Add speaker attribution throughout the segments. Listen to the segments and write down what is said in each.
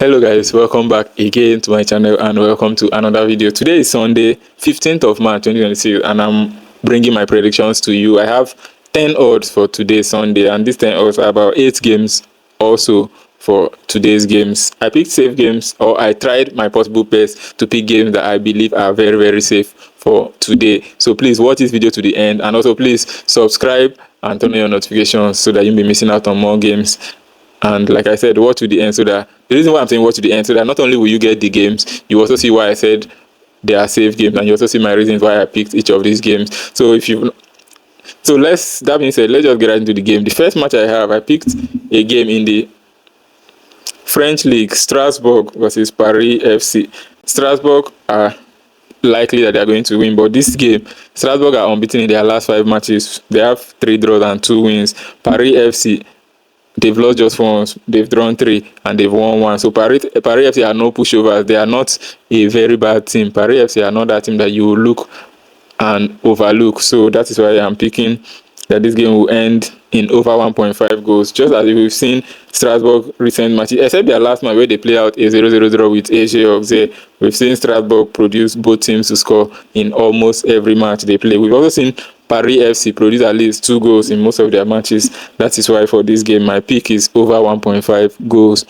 Speaker 1: Hello guys, welcome back again to my channel and welcome to another video. Today is Sunday, 15th of March 2026, and I'm bringing my predictions to you. I have 10 odds for today's Sunday, and these 10 odds are about 8 games also for today's games. I picked safe games, or I tried my possible best to pick games that I believe are very safe for today. So please watch this video to the end, and also please subscribe and turn on your notifications so that you'll be missing out on more games. And like I said, watch to the end, so that the reason why I'm saying watch to the end, so that not only will you get the games, you also see why I said they are safe games, and you also see my reasons why I picked each of these games. So that being said, let's just get right into the game. The first match I picked a game in the French league, Strasburg versus Paris FC. Strasburg are likely that they are going to win, but this game, Strasburg are unbeaten in their last 5 matches. They have 3 draws and 2 wins. Paris FC, they've lost just once, they've drawn 3, and they've won 1. So Paris FC are no pushovers. They are not a very bad team. Paris FC are not that team that you will look and overlook. So that is why I'm picking that this game will end in over 1.5 goals, just as we've seen Strasbourg recent matches, except their last match where they play out a 0-0 draw with AGF Aarhus. We've seen Strasbourg produce both teams to score in almost every match they play. We've also seen Paris FC produce at least 2 goals in most of their matches. That is why for this game my pick is over 1.5 goals.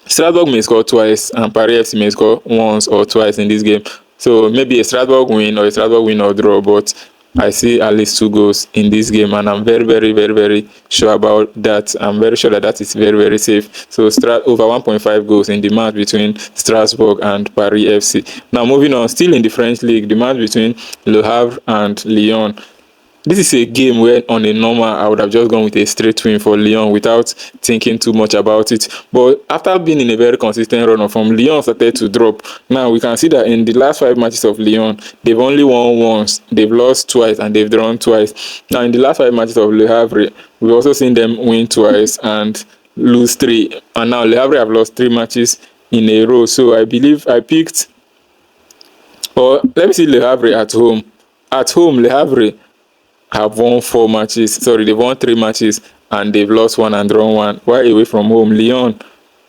Speaker 1: Strasbourg may score twice and Paris FC may score once or twice in this game. So maybe a Strasbourg win or draw, but I see at least 2 goals in this game, and I'm very sure about that. I'm very sure that is very safe. So over 1.5 goals in the match between Strasbourg and Paris FC. Now moving on, still in the French league, the match between Le Havre and Lyon. This is a game where on a normal I would have just gone with a straight win for Lyon without thinking too much about it. But after being in a very consistent run of form, Lyon started to drop. Now we can see that in the last 5 matches of Lyon, they've only won once, they've lost twice, and they've drawn twice. Now in the last 5 matches of Le Havre, we've also seen them win twice and lose 3. And now Le Havre have lost 3 matches in a row. So I believe I picked, or let me see Le Havre at home. At home, Le Havre have won 4 matches. Sorry, they've won 3 matches and they've lost 1 and drawn 1. While away from home, Lyon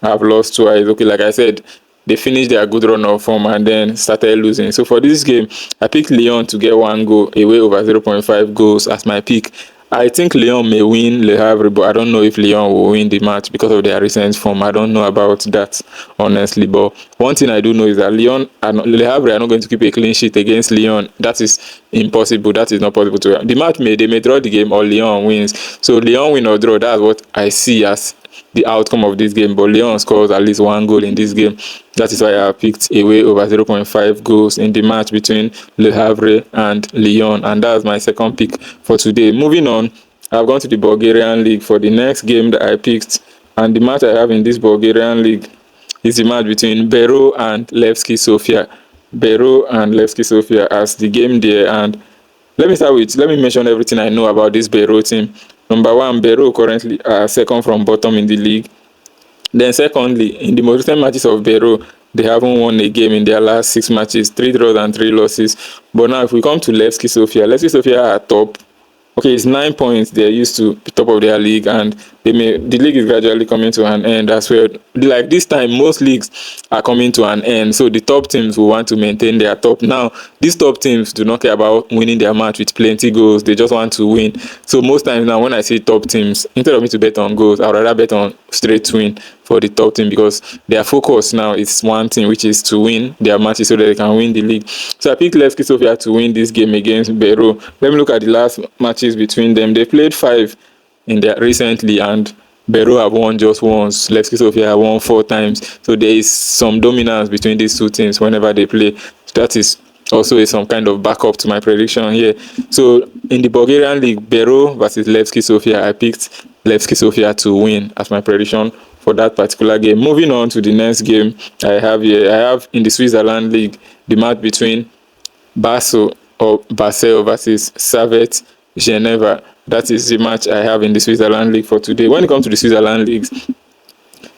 Speaker 1: have lost twice. Okay, like I said, they finished their good run of form and then started losing. So for this game, I picked Lyon to get 1 goal, away over 0.5 goals as my pick. I think Lyon may win Le Havre, but I don't know if Lyon will win the match because of their recent form. I don't know about that, honestly. But one thing I do know is that Le Havre are not going to keep a clean sheet against Lyon. That is impossible. That is not possible to. The match they may draw the game or Lyon wins. So Lyon win or draw, that's what I see as the outcome of this game. But Lyon scores at least 1 goal in this game. That is why I picked away over 0.5 goals in the match between Le Havre and Lyon, and that's my second pick for today. Moving on, I've gone to the Bulgarian league for the next game that I picked, and the match I have in this Bulgarian league is the match between Beroe and Levski Sofia. Beroe and Levski Sofia as the game there, and let me mention everything I know about this Beroe team. Number 1, Beroe currently are second from bottom in the league. Then secondly, in the most recent matches of Beroe, they haven't won a game in their last 6 matches, 3 draws and 3 losses. But now if we come to Levski Sofia are top. Okay, it's 9 points. They're used to the top of their league, and the league is gradually coming to an end as well. Like this time, most leagues are coming to an end, so the top teams will want to maintain their top. Now, these top teams do not care about winning their match with plenty goals. They just want to win. So most times now, when I say top teams, instead of me to bet on goals, I would rather bet on straight win for the top team, because their focus now is one thing, which is to win their matches so that they can win the league. So I picked Levski Sofia to win this game against Beroe. Let me look at the last matches between them. They played 5 in there recently, and Beroe have won just once. Levski Sofia have won 4 times. So there is some dominance between these 2 teams whenever they play. That is also some kind of backup to my prediction here. So in the Bulgarian league, Beroe versus Levski Sofia, I picked Levski Sofia to win as my prediction for that particular game. Moving on to the next game I have here, I have in the Switzerland league the match between Basel versus Servette Geneva. That is the match I have in the Switzerland league for today. When it comes to the Switzerland leagues,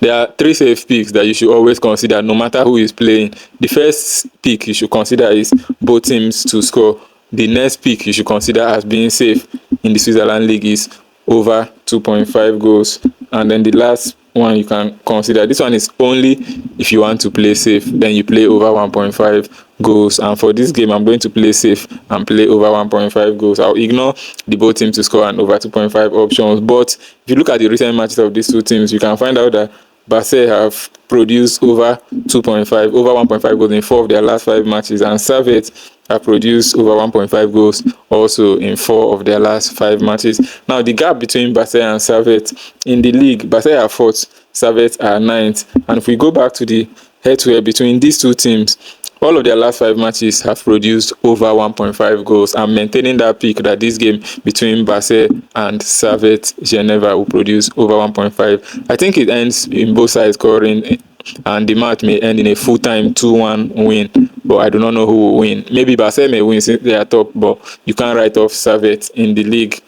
Speaker 1: there are 3 safe picks that you should always consider no matter who is playing. The first pick you should consider is both teams to score. The next pick you should consider as being safe in the Switzerland league is over 2.5 goals. And then the last one you can consider. This one is only if you want to play safe, then you play over 1.5 goals. And for this game, I'm going to play safe and play over 1.5 goals. I'll ignore the both teams to score and over 2.5 options. But if you look at the recent matches of these two teams, you can find out that Basel have produced over 1.5 goals in 4 of their last 5 matches, and Servette have produced over 1.5 goals also in 4 of their last 5 matches. Now, the gap between Basel and Servette in the league, Basel are 4th, Servette are 9th. And if we go back to the head-to-head between these two teams, all of their last 5 matches have produced over 1.5 goals, and maintaining that peak that this game between Basel and Servette Geneva will produce over 1.5. I think it ends in both sides scoring, and the match may end in a full-time 2-1 win, but I do not know who will win. Maybe Basel may win since they are top, but you can't write off Servette in the league.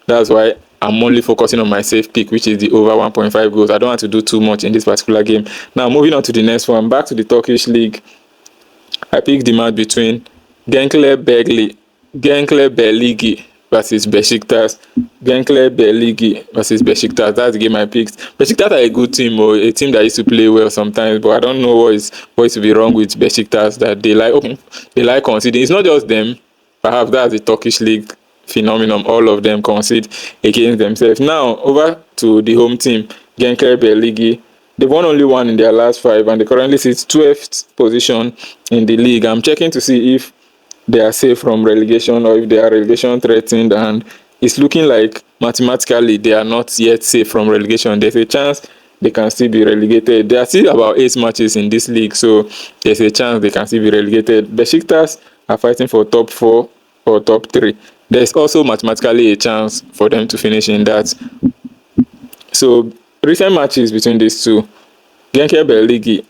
Speaker 1: That's why I'm only focusing on my safe pick, which is the over 1.5 goals. I don't want to do too much in this particular game. Now, moving on to the next one, back to the Turkish league. I picked the match between Genclerbirligi versus Besiktas. Genclerbirligi versus Besiktas. That's the game I picked. Besiktas are a good team, or a team that used to play well sometimes, but I don't know what is to be wrong with Besiktas, that they like conceding. It's not just them. Perhaps that's the Turkish league phenomenon. All of them concede against themselves. Now, over to the home team, Genclerbirligi. They've won only 1 in their last 5, and they currently sit 12th position in the league. I'm checking to see if they are safe from relegation or if they are relegation threatened, and it's looking like mathematically they are not yet safe from relegation. There's a chance they can still be relegated. There are still about 8 matches in this league, so there's a chance they can still be relegated. Besiktas are fighting for top 4 or top 3. There's also mathematically a chance for them to finish in that. So, recent matches between these two, Genclerbirligi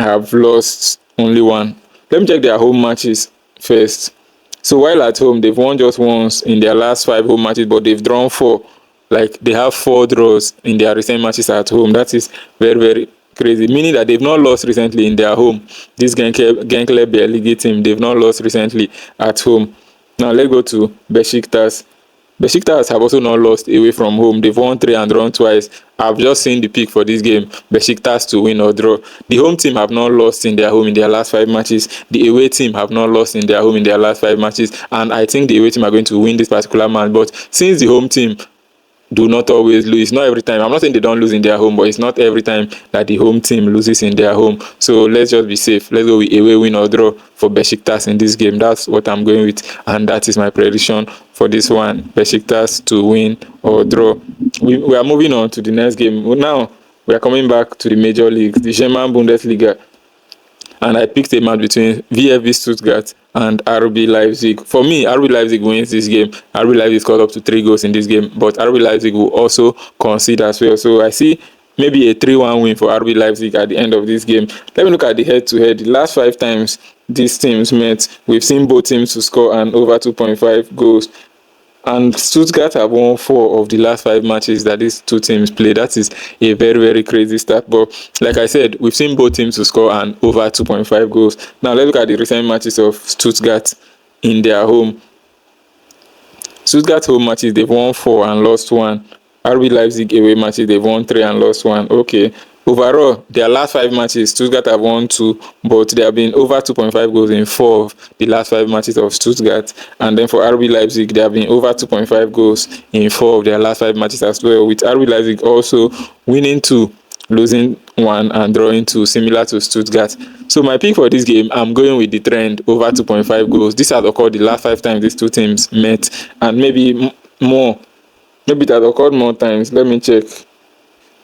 Speaker 1: have lost only 1. Let me check their home matches first. So while at home, they've won just once in their last 5 home matches, but they've drawn 4. Like, they have 4 draws in their recent matches at home. That is very, very crazy, meaning that they've not lost recently in their home. This Genclerbirligi team, they've not lost recently at home. Now let's go to Besiktas. Besiktas have also not lost away from home. They've won 3 and drawn twice. I've just seen the pick for this game, Besiktas to win or draw. The home team have not lost in their home in their last 5 matches. The away team have not lost in their home in their last 5 matches. And I think the away team are going to win this particular match. But since the home team do not always lose, not every time. I'm not saying they don't lose in their home, but it's not every time that the home team loses in their home. So let's just be safe. Let's go with away win or draw for Besiktas in this game. That's what I'm going with, and that is my prediction for this one. Besiktas to win or draw. We are moving on to the next game. Now we are coming back to the major leagues, the German Bundesliga. And I picked a match between VfB Stuttgart and RB Leipzig. For me, RB Leipzig wins this game. RB Leipzig scored up to 3 goals in this game, but RB Leipzig will also concede as well. So I see maybe a 3-1 win for RB Leipzig at the end of this game. Let me look at the head-to-head. The last 5 times these teams met, we've seen both teams to score and over 2.5 goals. And Stuttgart have won 4 of the last 5 matches that these two teams play. That is a very, very crazy stat. But like I said, we've seen both teams to score and over 2.5 goals. Now let's look at the recent matches of Stuttgart in their home. Stuttgart home matches, they've won 4 and lost 1. RB Leipzig away matches, they've won 3 and lost 1. Okay. Overall, their last 5 matches, Stuttgart have won 2, but there have been over 2.5 goals in 4 of the last 5 matches of Stuttgart. And then for RB Leipzig, there have been over 2.5 goals in 4 of their last 5 matches as well, with RB Leipzig also winning 2, losing 1, and drawing 2, similar to Stuttgart. So my pick for this game, I'm going with the trend over 2.5 goals. This has occurred the last 5 times these two teams met, and maybe more. Maybe it has occurred more times. Let me check.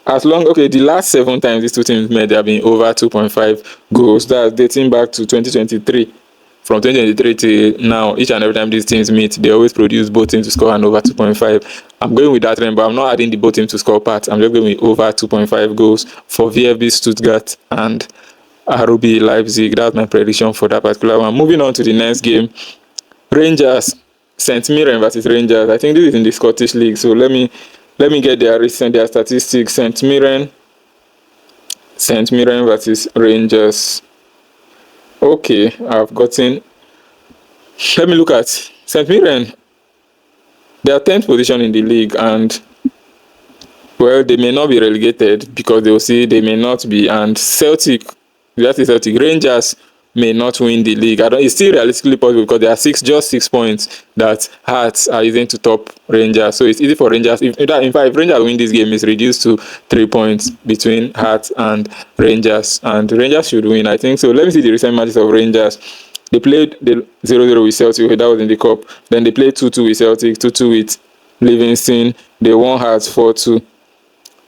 Speaker 1: The last 7 times these two teams met, there have been over 2.5 goals. That's dating back to 2023. From 2023 to now, each and every time these teams meet, they always produce both teams to score and over 2.5. I'm going with that trend, but I'm not adding the both teams to score part. I'm just going with over 2.5 goals for VfB Stuttgart and RB Leipzig. That's my prediction for that particular one. Moving on to the next game, Rangers, St. Mirren versus Rangers. I think this is in the Scottish League, so let me get their statistics. St. Mirren versus Rangers. Okay, I've gotten. Let me look at St. Mirren. They are 10th position in the league, and Well, they may not be relegated because they will see they may not be, and Celtic, Rangers may not win the league. It's still realistically possible because there are just 6 points that Hearts are using to top Rangers. So it's easy for Rangers. In fact, if Rangers win this game, it's reduced to 3 points between Hearts and Rangers, and Rangers should win, I think so. Let me see the recent matches of Rangers. They played the 0-0 with Celtic, that was in the cup. Then they played 2-2 with Celtic, 2-2 with Livingston. They won Hearts 4-2.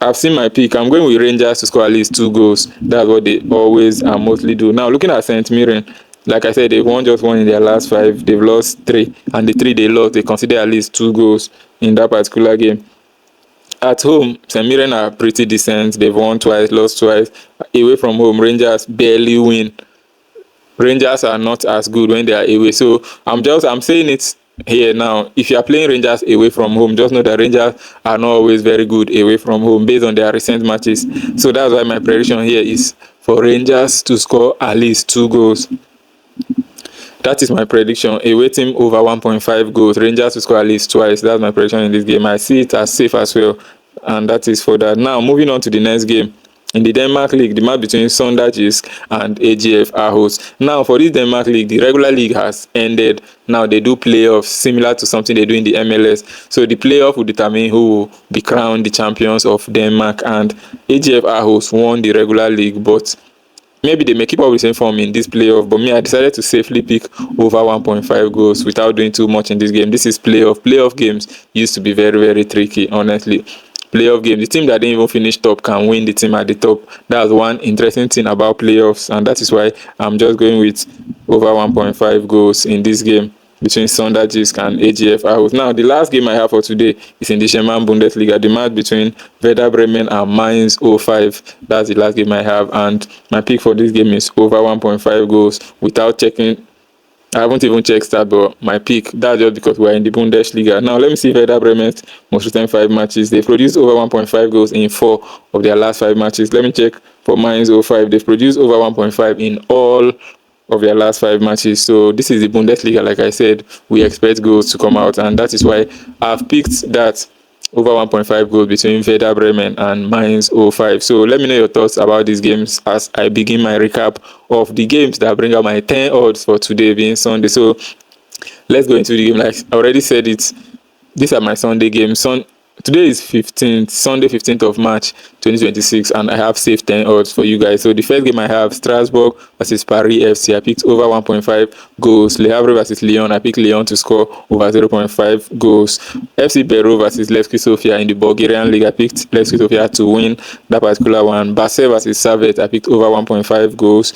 Speaker 1: I've seen my pick. I'm going with Rangers to score at least 2 goals. That's what they always and mostly do. Now, looking at St. Mirren, like I said, they've won just 1 in their last 5. They've lost 3. And the 3 they lost, they consider at least 2 goals in that particular game. At home, St. Mirren are pretty decent. They've won twice, lost twice. Away from home, Rangers barely win. Rangers are not as good when they are away. So I'm saying it here now. If you are playing Rangers away from home, just know that Rangers are not always very good away from home based on their recent matches. So that's why my prediction here is for Rangers to score at least 2 goals. That is my prediction. Away team over 1.5 goals. Rangers to score at least twice. That's my prediction in this game. I see it as safe as well. And that is for that. Now, moving on to the next game. In the Denmark League, the match between SonderjyskE and AGF Aarhus. Now, for this Denmark League, the regular league has ended. Now, they do playoffs similar to something they do in the MLS. So, the playoff will determine who will be crowned the champions of Denmark. And AGF Aarhus won the regular league, but maybe they may keep up with the same form in this playoff. But me, I decided to safely pick over 1.5 goals without doing too much in this game. This is playoff. Playoff games used to be very, very tricky, honestly. Playoff game, the team that didn't even finish top can win the team at the top. That's one interesting thing about playoffs, and that is why I'm just going with over 1.5 goals in this game between SonderjyskE and AGF Aarhus. Now, the last game I have for today is in the German Bundesliga, the match between Werder Bremen and Mainz 05. That's the last game I have, and my pick for this game is over 1.5 goals without checking. I haven't even checked that, but my pick, that's just because we're in the Bundesliga. Now, let me see Werder Bremen's most recent 5 matches. They've produced over 1.5 goals in 4 of their last 5 matches. Let me check for Mainz 05. They've produced over 1.5 in all of their last 5 matches. So this is the Bundesliga. Like I said, we expect goals to come out, and that is why I've picked that over 1.5 goals between Werder Bremen and Mainz 05. So let me know your thoughts about these games as I begin my recap of the games that bring out my 10 odds for today being Sunday. So let's go into the game. Like I already said it, these are my Sunday games. Today is Sunday 15th of March 2026, and I have saved 10 odds for you guys. So the first game I have Strasburg versus Paris FC. I picked over 1.5 goals. Le Havre versus Lyon. I picked Lyon to score over 0.5 goals. FC Beroe versus Levski Sofia in the Bulgarian league. I picked Levski Sofia to win that particular one. Basel versus Servette. I picked over 1.5 goals.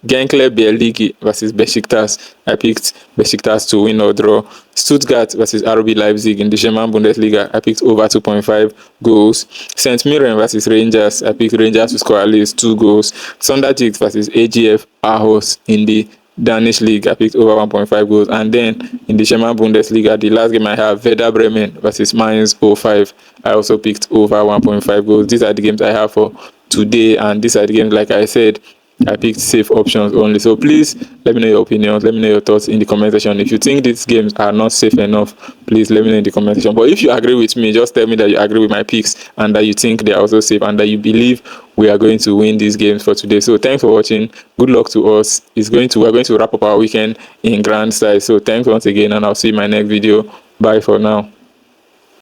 Speaker 1: Genclerbirligi versus Besiktas. I picked Besiktas to win or draw. Stuttgart versus RB Leipzig in the German Bundesliga. I picked over 2.5 goals. St. Mirren versus Rangers. I picked Rangers to score at least 2 goals. SonderjyskE versus AGF Aarhus in the Danish league. I picked over 1.5 goals. And then in the German Bundesliga, the last game I have Werder Bremen versus Mainz 05. I also picked over 1.5 goals. These are the games I have for today, and these are the games, like I said, I picked safe options only. So please let me know your opinions, let me know your thoughts in the comment section. If you think these games are not safe enough, please let me know in the comment section. But if you agree with me, just tell me that you agree with my picks and that you think they are also safe and that you believe we are going to win these games for today. So thanks for watching. Good luck to us. We're going to wrap up our weekend in grand style. So thanks once again, and I'll see you in my next video. Bye for now.